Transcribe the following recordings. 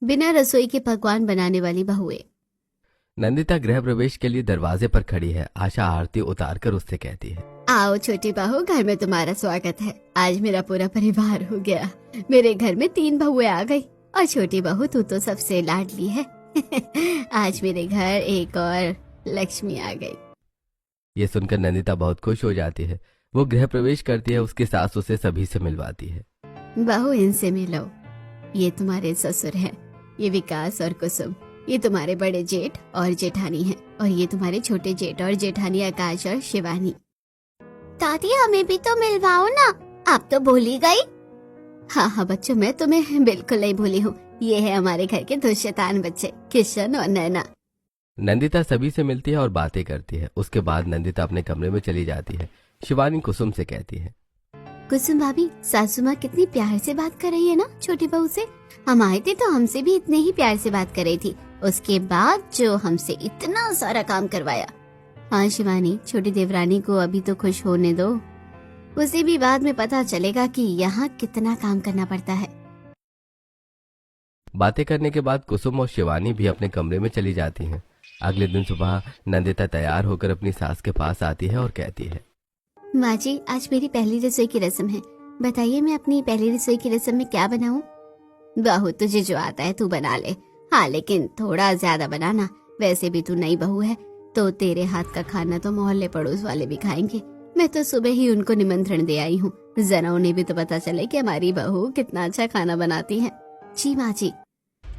बिना रसोई के पकवान बनाने वाली बहुएं। नंदिता गृह प्रवेश के लिए दरवाजे पर खड़ी है। आशा आरती उतारकर उससे कहती है, आओ छोटी बहू, घर में तुम्हारा स्वागत है। आज मेरा पूरा परिवार हो गया। मेरे घर में 3 बहुएं आ गई और छोटी बहू तू तो सबसे लाडली है। आज मेरे घर एक और लक्ष्मी आ गई। ये सुनकर नंदिता बहुत खुश हो जाती है। वो गृह प्रवेश करती है। उसकी सास उसे सभी से मिलवाती है। बहू, इनसे मिलो। ये तुम्हारे ससुर हैं, ये विकास और कुसुम। ये तुम्हारे बड़े जेठ और जेठानी हैं, और ये तुम्हारे छोटे जेठ और जेठानी आकाश और शिवानी। दादी, हमें भी तो मिलवाओ ना, आप तो भूल ही गई। हाँ बच्चों, मैं तुम्हें बिल्कुल नहीं भूली हूँ। ये है हमारे घर के 2 शैतान बच्चे, किशन और नैना। नंदिता सभी से मिलती है और बातें करती है। उसके बाद नंदिता अपने कमरे में चली जाती है। शिवानी कुसुम से कहती है, कुसुम भाभी, सासू माँ कितनी प्यार से बात कर रही है ना छोटी बहू से। हम आए थे तो हमसे भी इतने ही प्यार से बात कर रही थी। उसके बाद जो हमसे इतना सारा काम करवाया। हाँ शिवानी, छोटी देवरानी को अभी तो खुश होने दो। उसे भी बाद में पता चलेगा कि यहाँ कितना काम करना पड़ता है। बातें करने के बाद कुसुम और शिवानी भी अपने कमरे में चली जाती हैं। अगले दिन सुबह नंदिता तैयार होकर अपनी सास के पास आती है और कहती है, माँ जी, आज मेरी पहली रसोई की रस्म है। बताइए मैं अपनी पहली रसोई की रस्म में क्या बनाऊं? बहू, तुझे जो आता है तू बना ले। हाँ, लेकिन थोड़ा ज्यादा बनाना। वैसे भी तू नई बहू है तो तेरे हाथ का खाना तो मोहल्ले पड़ोस वाले भी खाएंगे। मैं तो सुबह ही उनको निमंत्रण दे आई हूँ। जरा उन्हें भी तो पता चले कि हमारी बहू कितना अच्छा खाना बनाती है। जी माँ जी।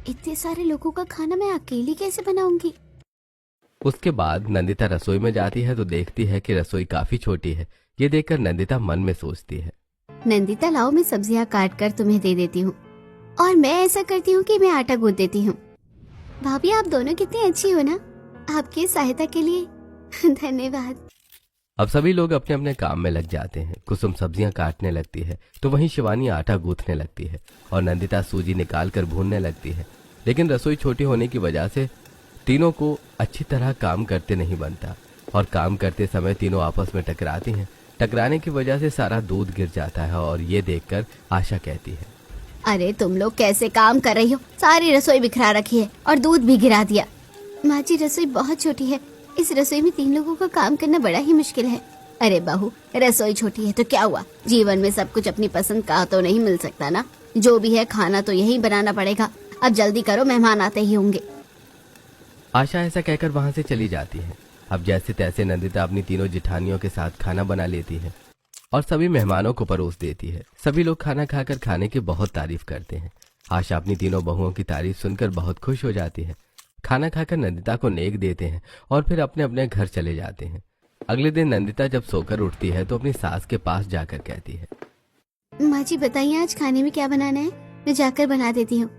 इतने सारे लोगों का खाना मैं अकेली कैसे बनाऊंगी? उसके बाद नंदिता रसोई में जाती है तो देखती है कि रसोई काफी छोटी है। ये देखकर नंदिता मन में सोचती है, नंदिता, लाओ मैं सब्जियां काट कर तुम्हें दे देती हूँ, और मैं ऐसा करती हूँ कि मैं आटा गूंथ देती हूँ। भाभी, आप दोनों कितनी अच्छी हो ना। आपकी सहायता के लिए धन्यवाद। अब सभी लोग अपने अपने काम में लग जाते हैं। कुसुम सब्जियां काटने लगती है तो वहीं शिवानी आटा गूंथने लगती है और नंदिता सूजी निकाल कर भूनने लगती है। लेकिन रसोई छोटी होने की वजह से तीनों को अच्छी तरह काम करते नहीं बनता और काम करते समय तीनों आपस में टकराती हैं। टकराने की वजह से सारा दूध गिर जाता है और ये देखकर आशा कहती है, अरे तुम लोग कैसे काम कर रही हो? सारी रसोई बिखरा रखी है और दूध भी गिरा दिया। माँ जी, रसोई बहुत छोटी है। इस रसोई में 3 लोगों का काम करना बड़ा ही मुश्किल है। अरे बहू, रसोई छोटी है तो क्या हुआ? जीवन में सब कुछ अपनी पसंद का तो नहीं मिल सकता ना। जो भी है खाना तो यही बनाना पड़ेगा। अब जल्दी करो, मेहमान आते ही होंगे। आशा ऐसा कहकर वहां से चली जाती है। अब जैसे तैसे नंदिता अपनी तीनों जिठानियों के साथ खाना बना लेती है और सभी मेहमानों को परोस देती है। सभी लोग खाना खाकर खाने की बहुत तारीफ करते हैं। आशा अपनी तीनों बहुओं की तारीफ सुनकर बहुत खुश हो जाती है। खाना खाकर नंदिता को नेक देते हैं और फिर अपने अपने घर चले जाते हैं। अगले दिन नंदिता जब सोकर उठती है तो अपनी सास के पास जाकर कहती है, माँ जी बताइए आज खाने में क्या बनाना है? मैं जाकर बना देती हूँ।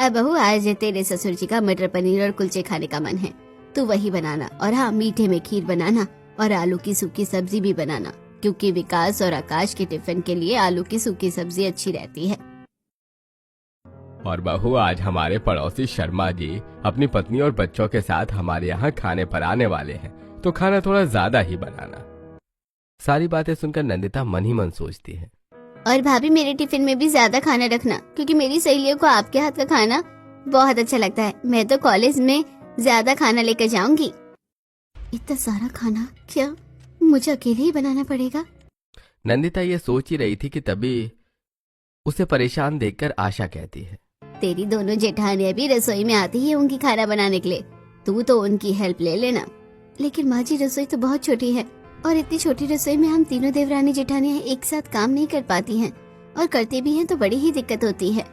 बहू, आज तेरे ससुर जी का मटर पनीर और कुलचे खाने का मन है, तू वही बनाना। और हाँ, मीठे में खीर बनाना और आलू की सूखी सब्जी भी बनाना, क्योंकि विकास और आकाश के टिफिन के लिए आलू की सूखी सब्जी अच्छी रहती है। और बहू, आज हमारे पड़ोसी शर्मा जी अपनी पत्नी और बच्चों के साथ हमारे यहाँ खाने पर आने वाले हैं, तो खाना थोड़ा ज्यादा ही बनाना। सारी बातें सुनकर नंदिता मन ही मन सोचती है, और भाभी, मेरे टिफिन में भी ज्यादा खाना रखना, क्योंकि मेरी सहेलियों को आपके हाथ का खाना बहुत अच्छा लगता है। मैं तो कॉलेज में ज्यादा खाना लेकर जाऊंगी। इतना सारा खाना क्या मुझे अकेले ही बनाना पड़ेगा? नंदिता ये सोच ही रही थी कि तभी उसे परेशान देखकर आशा कहती है, तेरी दोनों जेठानियां भी रसोई में आती ही होंगी खाना बनाने के लिए, तू तो उनकी हेल्प ले लेना। लेकिन माँ जी, रसोई तो बहुत छोटी है और इतनी छोटी रसोई में हम तीनों देवरानी जेठानियां एक साथ काम नहीं कर पाती हैं, और करती भी हैं तो बड़ी ही दिक्कत होती है।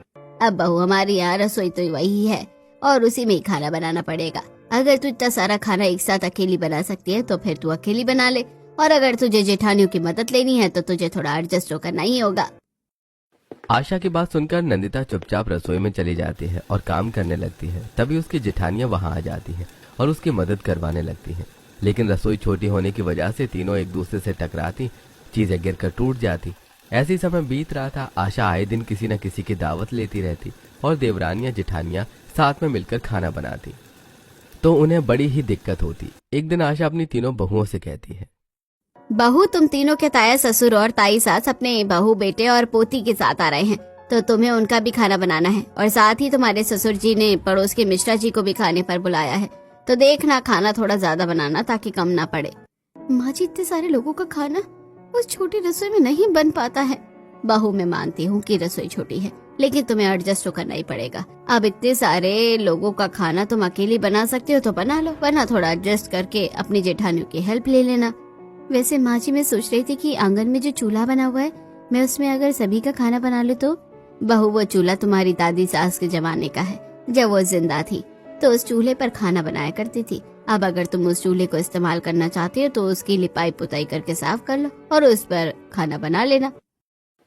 अब बहू, हमारी यहाँ रसोई तो वही है और उसी में ही खाना बनाना पड़ेगा। अगर तू इतना सारा खाना एक साथ अकेली बना सकती है तो फिर तू अकेली बना ले, और अगर तुझे जेठानियों की मदद लेनी है तो तुझे थोड़ा एडजस्ट तो करना ही होगा। आशा की बात सुनकर नंदिता चुपचाप रसोई में चली जाती है और काम करने लगती है। तभी उसकी जेठानियां वहां आ जाती हैं और उसकी मदद करवाने लगती हैं। लेकिन रसोई छोटी होने की वजह से तीनों एक दूसरे से टकराती, चीजें गिरकर टूट जाती। ऐसी समय बीत रहा था। आशा आए दिन किसी न किसी की दावत लेती रहती और देवरानियां जेठानियां साथ में मिलकर खाना बनाती, तो उन्हें बड़ी ही दिक्कत होती। एक दिन आशा अपनी तीनों बहुओं से कहती है, बहू, तुम तीनों के ताया ससुर और ताई सास अपने बहू, बेटे और पोती के साथ आ रहे हैं। तो तुम्हें उनका भी खाना बनाना है, और साथ ही तुम्हारे ससुर जी ने पड़ोस के मिश्रा जी को भी खाने पर बुलाया है। तो देखना खाना थोड़ा ज्यादा बनाना ताकि कम ना पड़े। माँ जी, इतने सारे लोगों का खाना उस छोटी रसोई में नहीं बन पाता है। बहू, मैं मानती हूँ कि रसोई छोटी है, लेकिन तुम्हें एडजस्ट तो करना ही पड़ेगा। अब इतने सारे लोगों का खाना तुम अकेली बना सकते हो तो बना लो, वरना थोड़ा एडजस्ट करके अपनी जेठानियों की हेल्प ले लेना। वैसे माँ जी, मैं सोच रही थी कि आंगन में जो चूल्हा बना हुआ है, मैं उसमें अगर सभी का खाना बना लूं तो। बहू, वो चूल्हा तुम्हारी दादी सास के जमाने का है। जब वो जिंदा थी तो उस चूल्हे पर खाना बनाया करती थी। अब अगर तुम उस चूल्हे को इस्तेमाल करना चाहती हो तो उसकी लिपाई पुताई करके साफ कर लो और उस पर खाना बना लेना।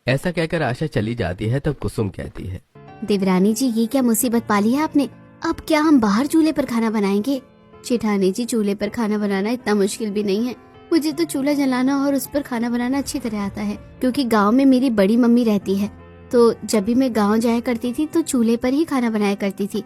ऐसा कहकर आशा चली जाती है। तब कुसुम कहती है, देवरानी जी, ये क्या मुसीबत पाली है आपने? अब क्या हम बाहर चूल्हे पर खाना बनाएंगे? जेठानी जी, चूल्हे पर खाना बनाना इतना मुश्किल भी नहीं है। मुझे तो चूल्हा जलाना और उस पर खाना बनाना अच्छी तरह आता है, क्योंकि गांव में मेरी बड़ी मम्मी रहती है। तो जब भी मैं गांव जाया करती थी तो चूल्हे पर ही खाना बनाया करती थी,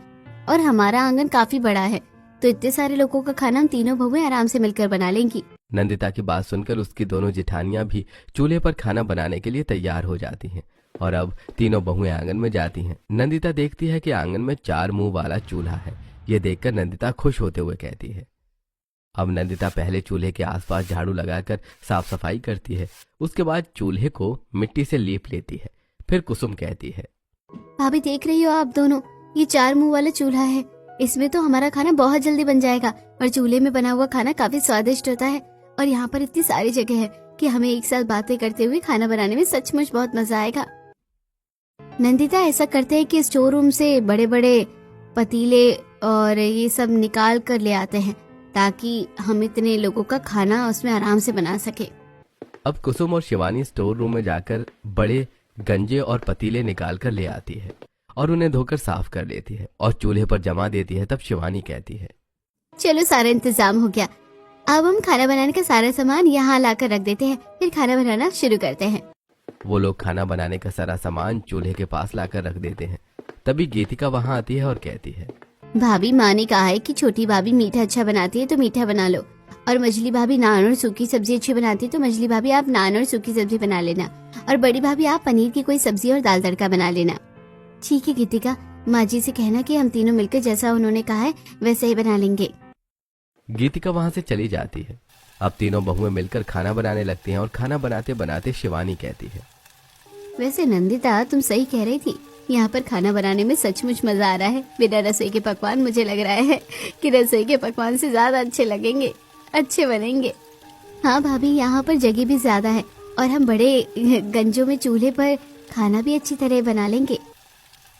और हमारा आंगन काफी बड़ा है, तो इतने सारे लोगों का खाना हम तीनों बहुएं आराम से मिलकर बना लेंगी। नंदिता की बात सुनकर उसकी दोनों जेठानियां भी चूल्हे पर खाना बनाने के लिए तैयार हो जाती हैं और अब तीनों बहुएं आंगन में जाती हैं। नंदिता देखती है कि आंगन में 4 मुंह वाला चूल्हा है। ये देखकर नंदिता खुश होते हुए कहती है। अब नंदिता पहले चूल्हे के आसपास झाड़ू लगाकर साफ सफाई करती है। उसके बाद चूल्हे को मिट्टी से लीप लेती है। फिर कुसुम कहती है, भाभी, देख रही हो आप दोनों, ये 4 मुंह वाला चूल्हा है। इसमें तो हमारा खाना बहुत जल्दी बन जाएगा, और चूल्हे में बना हुआ खाना काफी स्वादिष्ट होता है। और यहाँ पर इतनी सारी जगह है कि हमें एक साथ बातें करते हुए खाना बनाने में सचमुच बहुत मजा आएगा। नंदिता, ऐसा करते हैं कि स्टोर रूम से बड़े बड़े पतीले और ये सब निकाल कर ले आते हैं, ताकि हम इतने लोगों का खाना उसमें आराम से बना सके। अब कुसुम और शिवानी स्टोर रूम में जाकर बड़े गंजे और पतीले निकाल कर ले आती है और उन्हें धोकर साफ कर लेती है और चूल्हे पर जमा देती है। तब शिवानी कहती है, चलो, सारा इंतजाम हो गया। अब हम खाना बनाने का सारा सामान यहाँ लाकर रख देते हैं, फिर खाना बनाना शुरू करते हैं। वो लोग खाना बनाने का सारा सामान चूल्हे के पास लाकर रख देते हैं। तभी गीतिका वहाँ आती है और कहती है, भाभी, माँ ने कहा है कि छोटी भाभी मीठा अच्छा बनाती है तो मीठा बना लो, और मछली भाभी नान और सूखी सब्जी अच्छी बनाती है तो मछली भाभी आप नान और सूखी सब्जी बना लेना, और बड़ी भाभी आप पनीर की कोई सब्जी और दाल तड़का बना लेना। ठीक है गीतिका, माँ जी से कहना कि हम तीनों मिलकर जैसा उन्होंने कहा है वैसे ही बना लेंगे। गीतिका वहाँ से चली जाती है। अब तीनों बहुएं मिलकर खाना बनाने लगती हैं और खाना बनाते बनाते शिवानी कहती है, वैसे नंदिता, तुम सही कह रही थी, यहाँ पर खाना बनाने में सचमुच मजा आ रहा है। बिना रसोई के पकवान मुझे लग रहा है कि रसोई के पकवान से ज्यादा अच्छे लगेंगे, अच्छे बनेंगे। हाँ भाभी, यहाँ पर जगह भी ज्यादा है और हम बड़े गंजों में चूल्हे पर खाना भी अच्छी तरह बना लेंगे।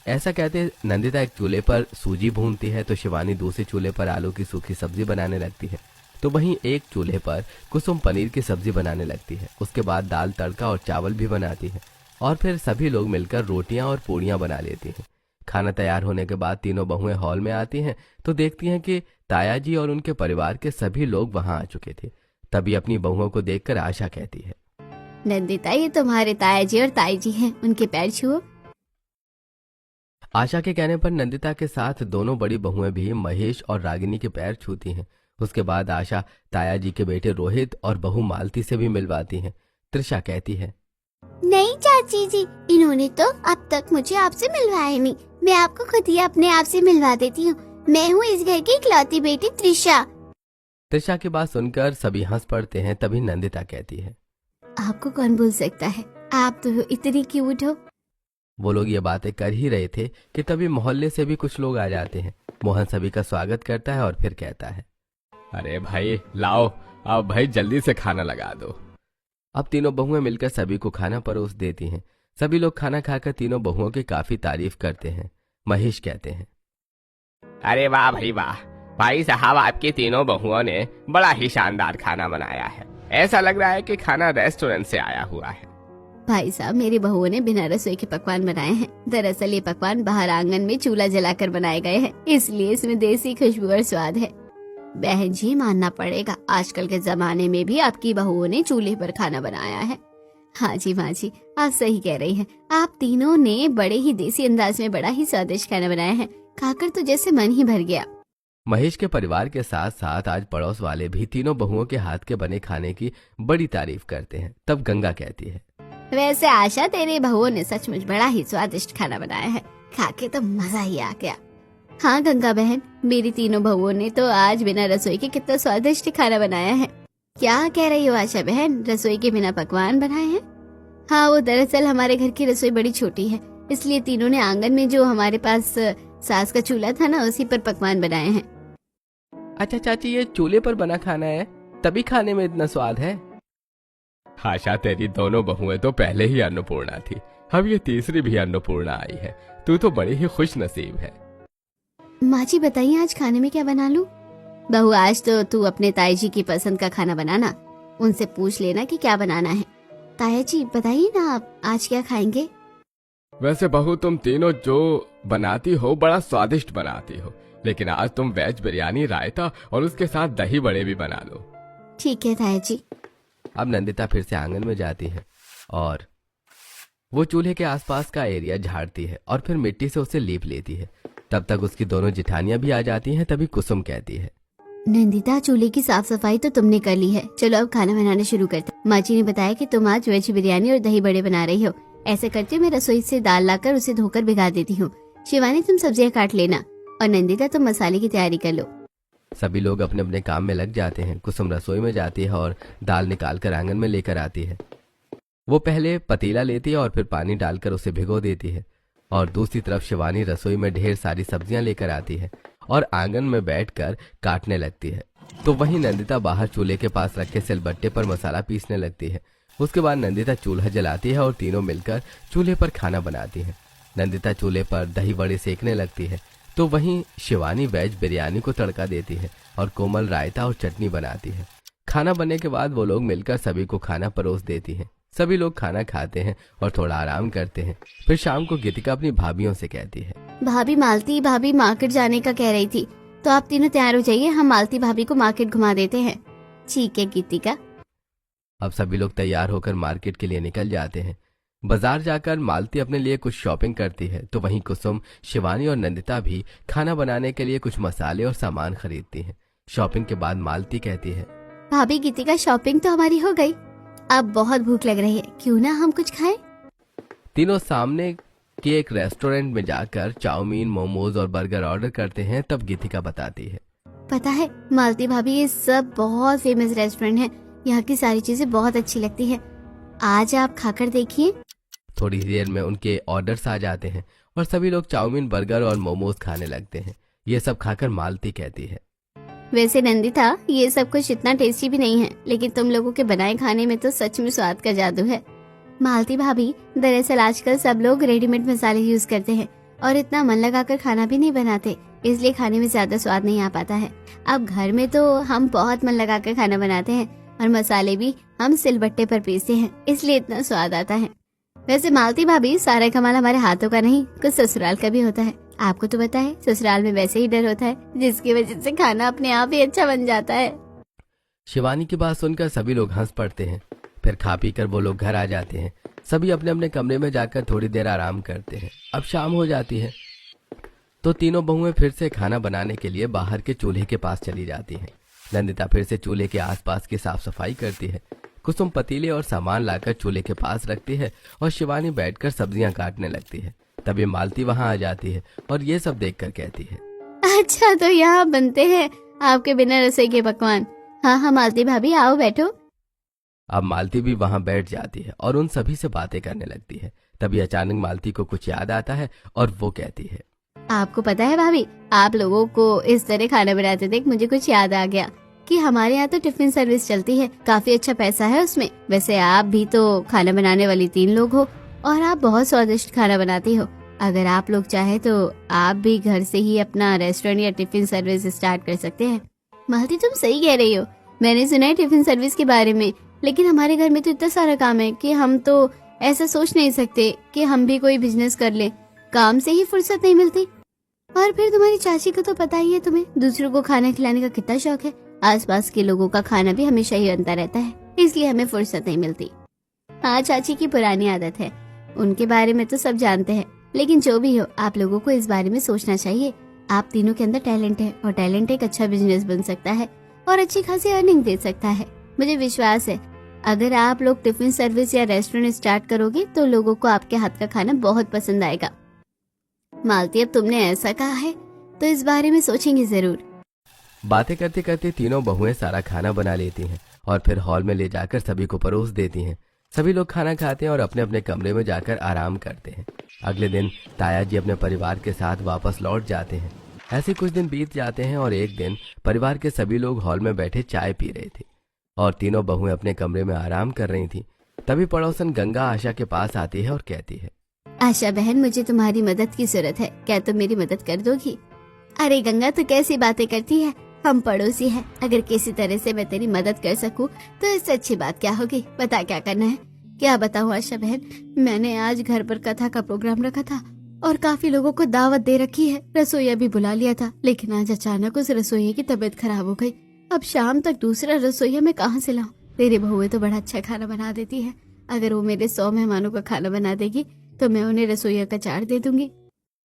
ऐसा कहते नंदिता एक चूल्हे पर सूजी भूनती है तो शिवानी दूसरे चूल्हे पर आलू की सूखी सब्जी बनाने लगती है। तो वहीं एक चूल्हे पर कुसुम पनीर की सब्जी बनाने लगती है। उसके बाद दाल तड़का और चावल भी बनाती है और फिर सभी लोग मिलकर रोटियां और पूड़ियां बना लेती हैं। खाना तैयार होने के बाद तीनों बहुएं हॉल में आती हैं तो देखती हैं कि ताया जी और उनके परिवार के सभी लोग वहां आ चुके थे। तभी अपनी बहुओं को देखकर आशा कहती है, नंदिता, ये तुम्हारे ताया जी और ताई जी हैं, उनके पैर छुओ। आशा के कहने पर नंदिता के साथ दोनों बड़ी बहुएं भी महेश और रागिनी के पैर छूती हैं। उसके बाद आशा ताया जी के बेटे रोहित और बहू मालती से भी मिलवाती हैं। त्रिशा कहती है, नहीं चाची जी, इन्होंने तो अब तक मुझे आपसे मिलवाया नहीं, मैं आपको खुद ही अपने आप से मिलवा देती हूँ। मैं हूँ इस घर की इकलौती बेटी त्रिशा। त्रिशा की बात सुनकर सभी हंस पड़ते हैं। तभी नंदिता कहती है, आपको कौन भूल सकता है, आप तो इतनी क्यूट हो। वो लोग ये बातें कर ही रहे थे कि तभी मोहल्ले से भी कुछ लोग आ जाते हैं। मोहन सभी का स्वागत करता है और फिर कहता है, अरे भाई लाओ, अब भाई जल्दी से खाना लगा दो। अब तीनों बहुएं मिलकर सभी को खाना परोस देती हैं। सभी लोग खाना खाकर तीनों बहुओं की काफी तारीफ करते हैं। महेश कहते हैं, अरे वाह भाई वाह, भाई साहब आपकी तीनों बहुओं ने बड़ा ही शानदार खाना बनाया है। ऐसा लग रहा है कि खाना रेस्टोरेंट से आया हुआ है। भाई साहब, मेरी बहुओं ने बिना रसोई के पकवान बनाए हैं। दरअसल ये पकवान बाहर आंगन में चूल्हा जलाकर बनाए गए हैं, इसलिए इसमें देसी खुशबू और स्वाद है। बहन जी, मानना पड़ेगा, आजकल के जमाने में भी आपकी बहुओं ने चूल्हे पर खाना बनाया है। हाँ जी माँ जी, आप सही कह रही हैं। आप तीनों ने बड़े ही देसी अंदाज में बड़ा ही स्वादिष्ट खाना बनाया है, खाकर तो जैसे मन ही भर गया। महेश के परिवार के साथ साथ आज पड़ोस वाले भी तीनों बहुओं के हाथ के बने खाने की बड़ी तारीफ करते हैं। तब गंगा कहती है, वैसे आशा, तेरे बहुओं ने सचमुच बड़ा ही स्वादिष्ट खाना बनाया है, खा के तो मजा ही आ गया। हाँ गंगा बहन, मेरी तीनों बहुओं ने तो आज बिना रसोई के कितना स्वादिष्ट खाना बनाया है। क्या कह रही हो आशा बहन, रसोई के बिना पकवान बनाए हैं? हाँ, वो दरअसल हमारे घर की रसोई बड़ी छोटी है, इसलिए तीनों ने आंगन में जो हमारे पास सास का चूल्हा था ना, उसी पर पकवान बनाए हैं। अच्छा चाची, ये चूल्हे पर बना खाना है, तभी खाने में इतना स्वाद है। आशा, तेरी दोनों बहुएं तो पहले ही अन्नपूर्णा थी, अब ये तीसरी भी अन्नपूर्णा आई है। तू तो बड़ी ही खुश नसीब है। माँ जी बताइए, आज खाने में क्या बना लूं? बहू, आज तो तू अपने ताई जी की पसंद का खाना बनाना, उनसे पूछ लेना कि क्या बनाना है। ताया जी बताइए ना, आप आज क्या खाएंगे? वैसे बहू, तुम तीनों जो बनाती हो बड़ा स्वादिष्ट बनाती हो, लेकिन आज तुम वेज बिरयानी, रायता और उसके साथ दही बड़े भी बना लो। ठीक है ताया जी। अब नंदिता फिर से आंगन में जाती है और वो चूल्हे के आसपास का एरिया झाड़ती है और फिर मिट्टी से उसे लीप लेती है। तब तक उसकी दोनों जिठानियां भी आ जाती हैं। तभी कुसुम कहती है, नंदिता, चूल्हे की साफ सफाई तो तुमने कर ली है, चलो अब खाना बनाना शुरू करते। माँ जी ने बताया कि तुम आज वेज बिरयानी और दही बड़े बना रही हो। ऐसे करते मैं रसोई से दाल लाकर उसे धोकर भिगा देती हूँ। शिवानी, तुम सब्जियां काट लेना और नंदिता तुम मसाले की तैयारी कर लो। सभी लोग अपने अपने काम में लग जाते हैं। कुसुम रसोई में जाती है और दाल निकालकर आंगन में लेकर आती है। वो पहले पतीला लेती है और फिर पानी डालकर उसे भिगो देती है और दूसरी तरफ शिवानी रसोई में ढेर सारी सब्जियां लेकर आती है और आंगन में बैठकर काटने लगती है। तो वहीं नंदिता बाहर चूल्हे के पास रखे सिलबट्टे पर मसाला पीसने लगती है। उसके बाद नंदिता चूल्हा जलाती है और तीनों मिलकर चूल्हे पर खाना बनाती है। नंदिता चूल्हे पर दही बड़े सेकने लगती है, तो वहीं शिवानी वेज बिरयानी को तड़का देती है और कोमल रायता और चटनी बनाती है। खाना बनने के बाद वो लोग मिलकर सभी को खाना परोस देती हैं। सभी लोग खाना खाते हैं और थोड़ा आराम करते हैं। फिर शाम को गीतिका अपनी भाभियों से कहती है, भाभी, मालती भाभी मार्केट जाने का कह रही थी, तो आप तीनों तैयार हो जाइए, हम मालती भाभी को मार्केट घुमा देते हैं। ठीक है गीतिका। अब सभी लोग तैयार होकर मार्केट के लिए निकल जाते हैं। बाजार जाकर मालती अपने लिए कुछ शॉपिंग करती है, तो वहीं कुसुम, शिवानी और नंदिता भी खाना बनाने के लिए कुछ मसाले और सामान खरीदती हैं। शॉपिंग के बाद मालती कहती है, भाभी, गीतिका, शॉपिंग तो हमारी हो गई, अब बहुत भूख लग रही है, क्यों ना हम कुछ खाएं? तीनों सामने के एक रेस्टोरेंट में जाकर चाउमीन, मोमोज और बर्गर ऑर्डर करते हैं। तब गीतिका बताती है, पता है मालती भाभी, ये सब बहुत फेमस रेस्टोरेंट है, यहाँ की सारी चीजें बहुत अच्छी लगती है, आज आप खाकर देखिए। थोड़ी देर में उनके ऑर्डर्स आ जाते हैं और सभी लोग चाउमीन, बर्गर और मोमोज खाने लगते हैं। ये सब खाकर मालती कहती है, वैसे नंदिता, ये सब कुछ इतना टेस्टी भी नहीं है, लेकिन तुम लोगों के बनाए खाने में तो सच में स्वाद का जादू है। मालती भाभी, दरअसल आजकल सब लोग रेडीमेड मसाले यूज करते हैं और इतना मन लगाकर खाना भी नहीं बनाते, इसलिए खाने में ज्यादा स्वाद नहीं आ पाता है। अब घर में तो हम बहुत मन लगाकर खाना बनाते हैं और मसाले भी हम सिलबट्टे पर पीसते हैं, इसलिए इतना स्वाद आता है। वैसे मालती भाभी, सारा कमाल हमारे हाथों का नहीं, कुछ ससुराल का भी होता है। आपको तो पता है, ससुराल में वैसे ही डर होता है, जिसकी वजह से खाना अपने आप ही अच्छा बन जाता है। शिवानी की बात सुनकर सभी लोग हंस पड़ते हैं। फिर खा पी कर वो लोग घर आ जाते हैं। सभी अपने अपने कमरे में जाकर थोड़ी देर आराम करते हैं। अब शाम हो जाती है, तो तीनों बहुएं फिर से खाना बनाने के लिए बाहर के चूल्हे के पास चली जाती हैं। नंदिता फिर से चूल्हे के आसपास की साफ सफाई करती है। कुसुम पतीले और सामान लाकर चूल्हे के पास रखती है और शिवानी बैठकर सब्जियां काटने लगती है। तभी मालती वहां आ जाती है और ये सब देखकर कहती है, अच्छा, तो यहाँ बनते हैं आपके बिना रसोई के पकवान। हाँ हाँ मालती भाभी, आओ बैठो। अब मालती भी वहां बैठ जाती है और उन सभी से बातें करने लगती है। तभी अचानक मालती को कुछ याद आता है और वो कहती है, आपको पता है भाभी, आप लोगों को इस तरह खाना बनाते देख मुझे कुछ याद आ गया कि हमारे यहाँ तो टिफिन सर्विस चलती है, काफी अच्छा पैसा है उसमें। वैसे आप भी तो खाना बनाने वाली 3 लोग हो और आप बहुत स्वादिष्ट खाना बनाती हो। अगर आप लोग चाहे तो आप भी घर से ही अपना रेस्टोरेंट या टिफिन सर्विस स्टार्ट कर सकते हैं। मालती, तुम सही कह रही हो, मैंने सुना है टिफिन सर्विस के बारे में, लेकिन हमारे घर में तो इतना सारा काम है कि हम तो ऐसा सोच नहीं सकते कि हम भी कोई बिजनेस कर ले, काम से ही फुर्सत नहीं मिलती। और फिर तुम्हारी चाची को तो पता ही है, तुम्हें दूसरों को खाना खिलाने का कितना शौक है। आसपास के लोगों का खाना भी हमेशा ही बनता रहता है, इसलिए हमें फुर्सत नहीं मिलती। हाँ, चाची की पुरानी आदत है, उनके बारे में तो सब जानते हैं, लेकिन जो भी हो, आप लोगों को इस बारे में सोचना चाहिए। आप तीनों के अंदर टैलेंट है और टैलेंट एक अच्छा बिजनेस बन सकता है और अच्छी खासी अर्निंग दे सकता है। मुझे विश्वास है अगर आप लोग टिफिन सर्विस या रेस्टोरेंट स्टार्ट करोगे तो लोगों को आपके हाथ का खाना बहुत पसंद आएगा। मालती, अब तुमने ऐसा कहा है तो इस बारे में सोचेंगे जरूर। बातें करते करते तीनों बहुएं सारा खाना बना लेती हैं और फिर हॉल में ले जाकर सभी को परोस देती हैं। सभी लोग खाना खाते हैं और अपने अपने कमरे में जाकर आराम करते हैं। अगले दिन ताया जी अपने परिवार के साथ वापस लौट जाते हैं। ऐसे कुछ दिन बीत जाते हैं और एक दिन परिवार के सभी लोग हॉल में बैठे चाय पी रहे थे और तीनों बहुएं अपने कमरे में आराम कर रही थी। तभी पड़ोसन गंगा आशा के पास आती है और कहती है, आशा बहन, मुझे तुम्हारी मदद की जरूरत है, क्या तुम मेरी मदद कर दोगी? अरे गंगा, तू कैसी बातें करती है, हम पड़ोसी हैं। अगर किसी तरह से मैं तेरी मदद कर सकूं तो इससे अच्छी बात क्या होगी। बता क्या करना है। क्या बताऊं आशा बहन, मैंने आज घर पर कथा का प्रोग्राम रखा था और काफी लोगों को दावत दे रखी है। रसोईया भी बुला लिया था, लेकिन आज अचानक उस रसोइये की तबीयत खराब हो गई। अब शाम तक दूसरा रसोईया मैं कहाँ से लाऊं? तेरी बहू तो बड़ा अच्छा खाना बना देती है। अगर वो मेरे 100 मेहमानों का खाना बना देगी तो मैं उन्हें रसोईया का चार्ट दे दूंगी।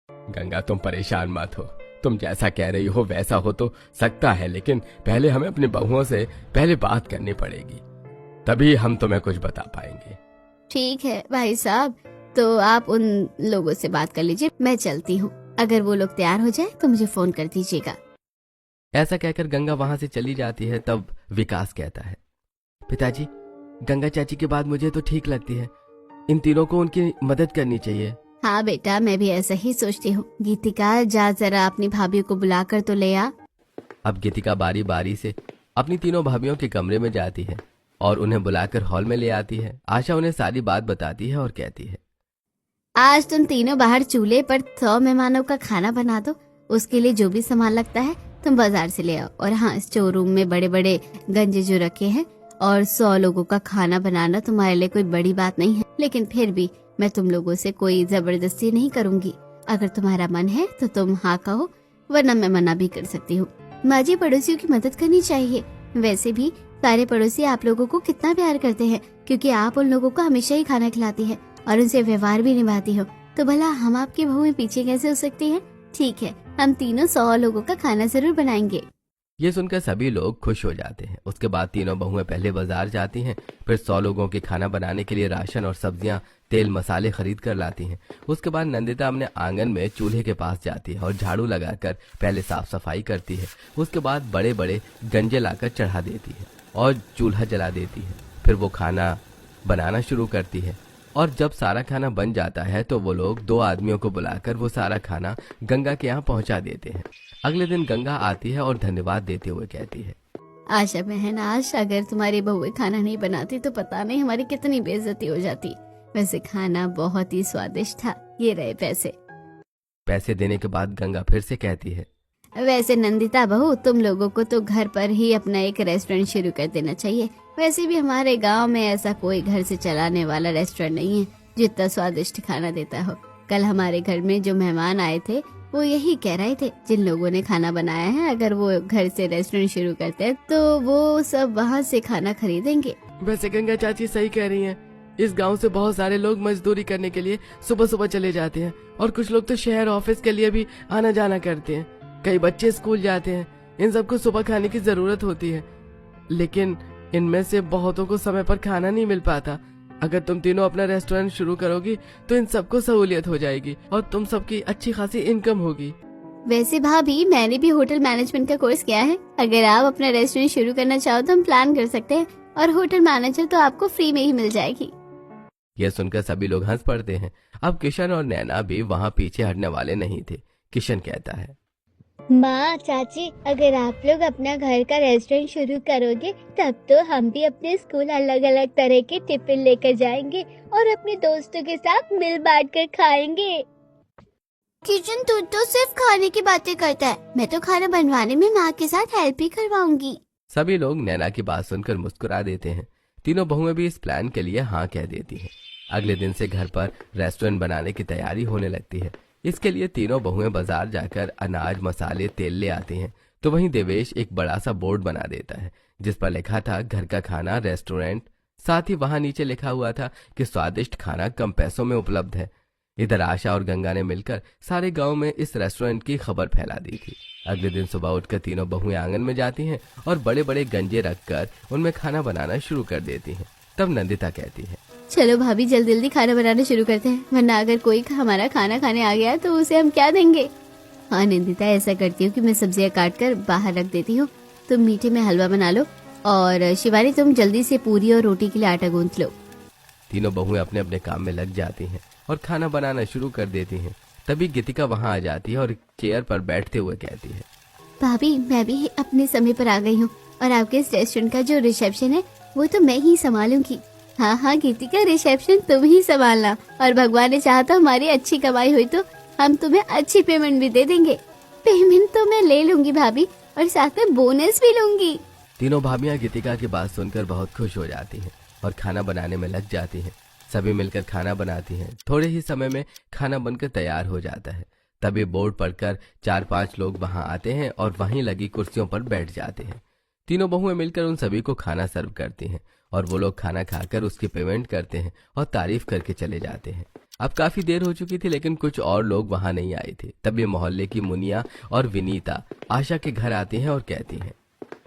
गंगा, तुम परेशान मत हो। तुम जैसा कह रही हो वैसा हो तो सकता है, लेकिन पहले हमें अपनी बहुओं से पहले बात करनी पड़ेगी, तभी हम तुम्हें कुछ बता पाएंगे। ठीक है भाई साहब, तो आप उन लोगों से बात कर लीजिए, मैं चलती हूँ। अगर वो लोग तैयार हो जाए तो मुझे फोन कर दीजिएगा। ऐसा कहकर गंगा वहां से चली जाती है। तब विकास कहता है, पिताजी, गंगा चाची की बात मुझे तो ठीक लगती है। इन तीनों को उनकी मदद करनी चाहिए। हाँ बेटा, मैं भी ऐसा ही सोचती हूँ। गीतिका, जा जरा अपनी भाभियों को बुलाकर तो ले आ। अब गीतिका बारी बारी से अपनी तीनों भाभियों के कमरे में जाती है और उन्हें बुलाकर हॉल में ले आती है। आशा उन्हें सारी बात बताती है और कहती है, आज तुम तीनों बाहर चूल्हे पर 100 मेहमानों का खाना बना दो। उसके लिए जो भी सामान लगता है तुम बाजार से ले आओ। और हाँ, स्टोर रूम में बड़े बड़े गंजे जो रखे हैं, और 100 लोगों का खाना बनाना तुम्हारे लिए कोई बड़ी बात नहीं है, लेकिन फिर भी मैं तुम लोगों से कोई जबरदस्ती नहीं करूंगी। अगर तुम्हारा मन है तो तुम हाँ कहो, वरना मैं मना भी कर सकती हूँ। माँ जी, पड़ोसियों की मदद करनी चाहिए। वैसे भी सारे पड़ोसी आप लोगों को कितना प्यार करते हैं, क्योंकि आप उन लोगों को हमेशा ही खाना खिलाती है और उनसे व्यवहार भी निभाती हो। तो भला हम आपकी बहुएं पीछे कैसे हो सकती हैं? ठीक है, हम तीनों 100 लोगों का खाना जरूर बनाएंगे। ये सुनकर सभी लोग खुश हो जाते हैं। उसके बाद तीनों बहुएं पहले बाजार जाती हैं, फिर 100 लोगों के खाना बनाने के लिए राशन और सब्जियां, तेल मसाले खरीद कर लाती हैं। उसके बाद नंदिता अपने आंगन में चूल्हे के पास जाती है और झाड़ू लगाकर पहले साफ सफाई करती है। उसके बाद बड़े बड़े गंजे लाकर चढ़ा देती है और चूल्हा जला देती है। फिर वो खाना बनाना शुरू करती है और जब सारा खाना बन जाता है तो वो लोग 2 आदमियों को बुलाकर वो सारा खाना गंगा के यहाँ पहुँचा देते हैं। अगले दिन गंगा आती है और धन्यवाद देते हुए कहती है, आशा बहन, आज अगर तुम्हारी बहुएं खाना नहीं बनाती तो पता नहीं हमारी कितनी बेइज्जती हो जाती। वैसे खाना बहुत ही स्वादिष्ट था। ये रहे पैसे। पैसे देने के बाद गंगा फिर से कहती है, वैसे नंदिता बहू, तुम लोगों को तो घर पर ही अपना एक रेस्टोरेंट शुरू कर देना चाहिए। वैसे भी हमारे गांव में ऐसा कोई घर से चलाने वाला रेस्टोरेंट नहीं है जितना स्वादिष्ट खाना देता हो। कल हमारे घर में जो मेहमान आए थे वो यही कह रहे थे, जिन लोगों ने खाना बनाया है अगर वो घर से रेस्टोरेंट शुरू करते हैं तो वो सब वहाँ से खाना खरीदेंगे। वैसे गंगा चाची सही कह रही हैं। इस गांव से बहुत सारे लोग मजदूरी करने के लिए सुबह सुबह चले जाते हैं और कुछ लोग तो शहर ऑफिस के लिए भी आना जाना करते हैं। कई बच्चे स्कूल जाते हैं। इन सबको सुबह खाने की जरूरत होती है, लेकिन इनमें से बहुतों को समय पर खाना नहीं मिल पाता। अगर तुम तीनों अपना रेस्टोरेंट शुरू करोगी तो इन सबको सहूलियत हो जाएगी और तुम सबकी अच्छी खासी इनकम होगी। वैसे भाभी, मैंने भी होटल मैनेजमेंट का कोर्स किया है। अगर आप अपना रेस्टोरेंट शुरू करना चाहो तो हम प्लान कर सकते हैं और होटल मैनेजर तो आपको फ्री में ही मिल जाएगी। यह सुनकर सभी लोग हंस पड़ते हैं। अब किशन और नैना भी वहाँ पीछे हटने वाले नहीं थे। किशन कहता है, माँ, चाची, अगर आप लोग अपना घर का रेस्टोरेंट शुरू करोगे तब तो हम भी अपने स्कूल अलग अलग तरह के टिफिन लेकर जाएंगे और अपने दोस्तों के साथ मिल बांट कर खाएंगे। किचन, तू तो सिर्फ खाने की बातें करता है। मैं तो खाना बनवाने में माँ के साथ हेल्प ही करवाऊंगी। सभी लोग नैना की बात सुनकर मुस्कुरा देते हैं। तीनों बहुएं भी इस प्लान के लिए हाँ कह देती हैं। अगले दिन से घर पर रेस्टोरेंट बनाने की तैयारी होने लगती है। इसके लिए तीनों बहुएं बाजार जाकर अनाज, मसाले, तेल ले आती हैं। तो वहीं देवेश एक बड़ा सा बोर्ड बना देता है जिस पर लिखा था घर का खाना रेस्टोरेंट। साथ ही वहां नीचे लिखा हुआ था कि स्वादिष्ट खाना कम पैसों में उपलब्ध है। इधर आशा और गंगा ने मिलकर सारे गांव में इस रेस्टोरेंट की खबर फैला दी थी अगले दिन सुबह उठकर तीनों बहुएं आंगन में जाती हैं और बड़े बड़े गंजे रखकर उनमें खाना बनाना शुरू कर देती हैं। तब नंदिता कहती है, चलो भाभी जल्दी जल्दी खाना बनाना शुरू करते हैं, वरना अगर कोई हमारा खाना खाने आ गया तो उसे हम क्या देंगे। हाँ नंदिता, ऐसा करती हूँ कि मैं सब्जियां काट कर बाहर रख देती हूँ, तुम मीठे में हलवा बना लो और शिवानी तुम जल्दी से पूरी और रोटी के लिए आटा गूंथ लो। तीनों बहुएं अपने अपने काम में लग जाती हैं और खाना बनाना शुरू कर देती हैं। तभी गीतिका वहां आ जाती है और चेयर पर बैठते हुए कहती है, भाभी मैं भी अपने समय पर आ गई हूँ और आपके इस रेस्टोरेंट का जो रिसेप्शन है वो तो मैं ही संभालूंगी। हाँ हाँ गीतिका, रिसेप्शन तुम ही संभालना और भगवान ने चाहा तो हमारी अच्छी कमाई हुई तो हम तुम्हें अच्छी पेमेंट भी दे देंगे। पेमेंट तो मैं ले लूंगी भाभी और साथ में बोनस भी लूंगी। तीनों भाभियां गीतिका की बात सुनकर बहुत खुश हो जाती हैं और खाना बनाने में लग जाती हैं। सभी मिलकर खाना बनाती हैं। थोड़े ही समय में खाना बनकर तैयार हो जाता है। तभी बोर्ड पढ़कर 4-5 लोग वहां आते हैं और वहीं लगी कुर्सियों पर बैठ जाते हैं। तीनों बहुएं मिलकर उन सभी को खाना सर्व करती हैं और वो लोग खाना खाकर उसकी पेमेंट करते हैं और तारीफ करके चले जाते हैं। अब काफी देर हो चुकी थी लेकिन कुछ और लोग वहां नहीं आए थे। तभी मोहल्ले की मुनिया और विनीता आशा के घर आती हैं और कहती हैं,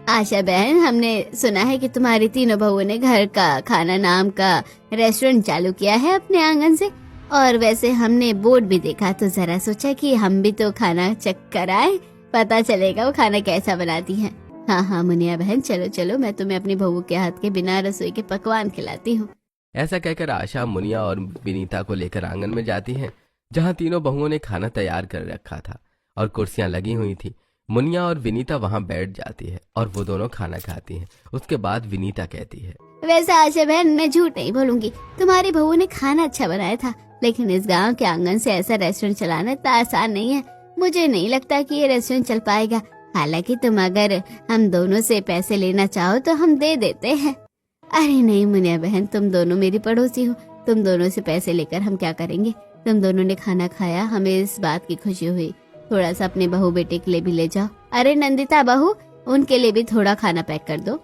आशा बहन, हमने सुना है कि तुम्हारी तीनों बहुओं ने घर का खाना नाम का रेस्टोरेंट चालू किया है अपने आंगन से, और वैसे हमने बोर्ड भी देखा तो जरा सोचा कि हम भी तो खाना चेक कराएं, पता चलेगा वो खाना कैसा बनाती हैं। हाँ हाँ मुनिया बहन, चलो चलो, मैं तुम्हें अपनी बहू के हाथ के बिना रसोई के पकवान खिलाती हूँ। ऐसा कहकर आशा मुनिया और विनीता को लेकर आंगन में जाती हैं, जहां तीनों बहुओं ने खाना तैयार कर रखा था और कुर्सियां लगी हुई थी। मुनिया और विनीता वहां बैठ जाती है और वो दोनों खाना खाती हैं। उसके बाद विनीता कहती है, वैसे आशा बहन मैं झूठ नहीं बोलूंगी, तुम्हारी बहू ने खाना अच्छा बनाया था, लेकिन इस गांव के आंगन से ऐसा रेस्टोरेंट चलाना इतना आसान नहीं है। मुझे नहीं लगता कि ये रेस्टोरेंट चल पाएगा। हालांकि तुम अगर हम दोनों से पैसे लेना चाहो तो हम दे देते हैं। अरे नहीं मुनिया बहन, तुम दोनों मेरी पड़ोसी हो, तुम दोनों से पैसे लेकर हम क्या करेंगे। तुम दोनों ने खाना खाया, हमें इस बात की खुशी हुई। थोड़ा सा अपने बहू बेटे के लिए भी ले जाओ। अरे नंदिता बहू, उनके लिए भी थोड़ा खाना पैक कर दो।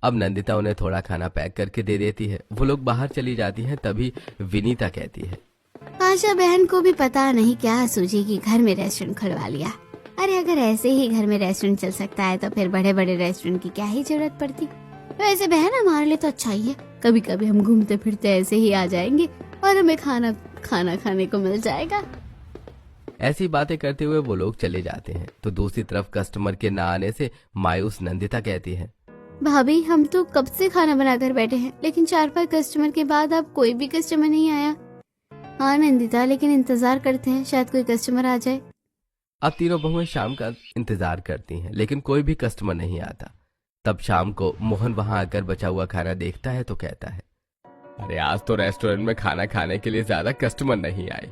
अब नंदिता उन्हें थोड़ा खाना पैक करके दे देती है। वो लोग बाहर चली जाती हैं। तभी विनीता कहती है, आशा बहन को भी पता नहीं क्या सूझी कि घर में रेस्टोरेंट खुलवा लिया। अरे अगर ऐसे ही घर में रेस्टोरेंट चल सकता है तो फिर बड़े बड़े रेस्टोरेंट की क्या ही जरूरत पड़ती। वैसे बहन हमारे लिए तो अच्छा ही है, कभी कभी हम घूमते फिरते ऐसे ही आ जाएंगे और हमें खाना खाने को मिल जाएगा। ऐसी बातें करते हुए वो लोग चले जाते हैं। तो दूसरी तरफ कस्टमर के ना आने से मायूस नंदिता कहती है, भाभी हम तो कब से खाना बनाकर बैठे हैं, लेकिन 4-5 कस्टमर के बाद अब कोई भी कस्टमर नहीं आया। हाँ नंदिता, लेकिन इंतजार करते हैं, शायद कोई कस्टमर आ जाए। अब तीनों बहुएं शाम का इंतजार करती हैं लेकिन कोई भी कस्टमर नहीं आता। तब शाम को मोहन वहां आकर बचा हुआ खाना देखता है तो कहता है, अरे आज तो रेस्टोरेंट में खाना खाने के लिए ज्यादा कस्टमर नहीं आए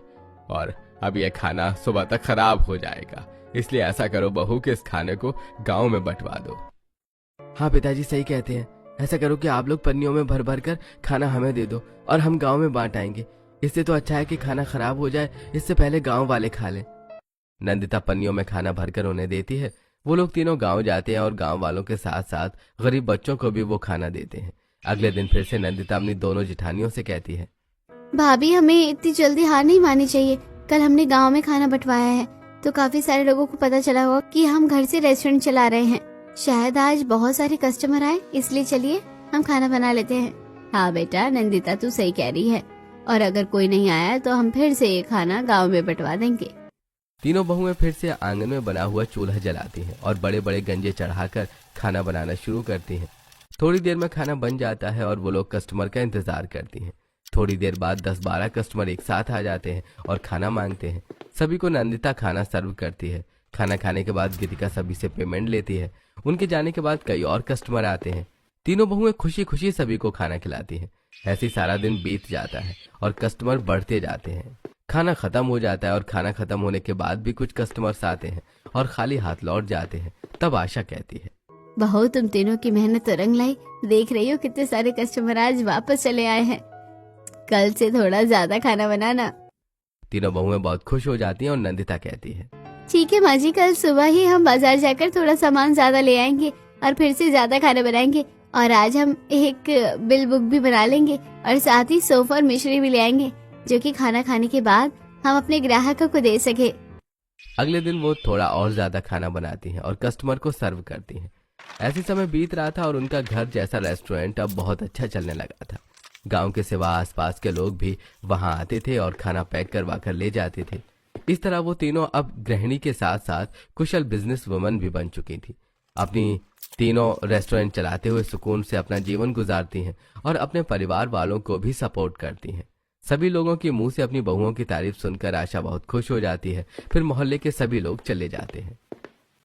और अब यह खाना सुबह तक खराब हो जाएगा। इसलिए ऐसा करो बहू कि इस खाने को गांव में बंटवा दो। हाँ पिताजी सही कहते हैं, ऐसा करो कि आप लोग पन्नियों में भर भर कर खाना हमें दे दो और हम गांव में बांट आएंगे। इससे तो अच्छा है कि खाना खराब हो जाए, इससे पहले गांव वाले खा लें। नंदिता पन्नियों में खाना भरकर उन्हें देती है। वो लोग तीनों गांव जाते हैं और गांव वालों के साथ साथ गरीब बच्चों को भी वो खाना देते हैं। अगले दिन फिर से नंदिता अपनी दोनों जिठानियों से कहती है, भाभी हमें इतनी जल्दी हार नहीं माननी चाहिए। कल हमने गांव में खाना बंटवाया है तो काफी सारे लोगों को पता चला होगा कि हम घर से रेस्टोरेंट चला रहे हैं। शायद आज बहुत सारे कस्टमर आए, इसलिए चलिए हम खाना बना लेते हैं। हाँ बेटा नंदिता तू सही कह रही है, और अगर कोई नहीं आया तो हम फिर से ये खाना गांव में बंटवा देंगे। तीनों बहुएं फिर से आंगन में बना हुआ चूल्हा जलाती हैं और बड़े बड़े गंजे चढ़ाकर खाना बनाना शुरू करती हैं। थोड़ी देर में खाना बन जाता है और वो लोग कस्टमर का इंतजार करती हैं। थोड़ी देर बाद 10-12 कस्टमर एक साथ आ जाते हैं और खाना मांगते हैं। सभी को नंदिता खाना सर्व करती है। खाना खाने के बाद गीतिका सभी से पेमेंट लेती है। उनके जाने के बाद कई और कस्टमर आते हैं। तीनों बहुएं खुशी खुशी सभी को खाना खिलाती हैं। ऐसे सारा दिन बीत जाता है और कस्टमर बढ़ते जाते हैं। खाना खत्म हो जाता है और खाना खत्म होने के बाद भी कुछ कस्टमर्स आते हैं और खाली हाथ लौट जाते हैं। तब आशा कहती है, बहू तुम तीनों की मेहनत तो रंग लाई। देख रही हो कितने सारे कस्टमर आज वापस चले आए हैं। कल से थोड़ा ज्यादा खाना बनाना। तीनों बहुएं बहुत खुश हो जाती हैं और नंदिता कहती है, ठीक है माँ जी, कल सुबह ही हम बाजार जाकर थोड़ा सामान ज्यादा ले आएंगे और फिर से ज्यादा खाना बनाएंगे। और आज हम एक बिल बुक भी बना लेंगे और साथ ही सोफा और मिश्री भी ले आएंगे, जो कि खाना खाने के बाद हम अपने ग्राहकों को दे सके। अगले दिन वो थोड़ा और ज्यादा खाना बनाती हैं और कस्टमर को सर्व करती हैं। ऐसे समय बीत रहा था और उनका घर जैसा रेस्टोरेंट अब बहुत अच्छा चलने लगा था। गांव के सिवा आसपास के लोग भी वहां आते थे और खाना पैक करवा कर ले जाते थे। इस तरह वो तीनों अब गृहिणी के साथ साथ कुशल बिजनेस वुमन भी बन चुकी थी। अपनी तीनों रेस्टोरेंट चलाते हुए सुकून से अपना जीवन गुजारती हैं और अपने परिवार वालों को भी सपोर्ट करती हैं। सभी लोगों के मुंह से अपनी बहुओं की तारीफ सुनकर आशा बहुत खुश हो जाती है। फिर मोहल्ले के सभी लोग चले जाते हैं।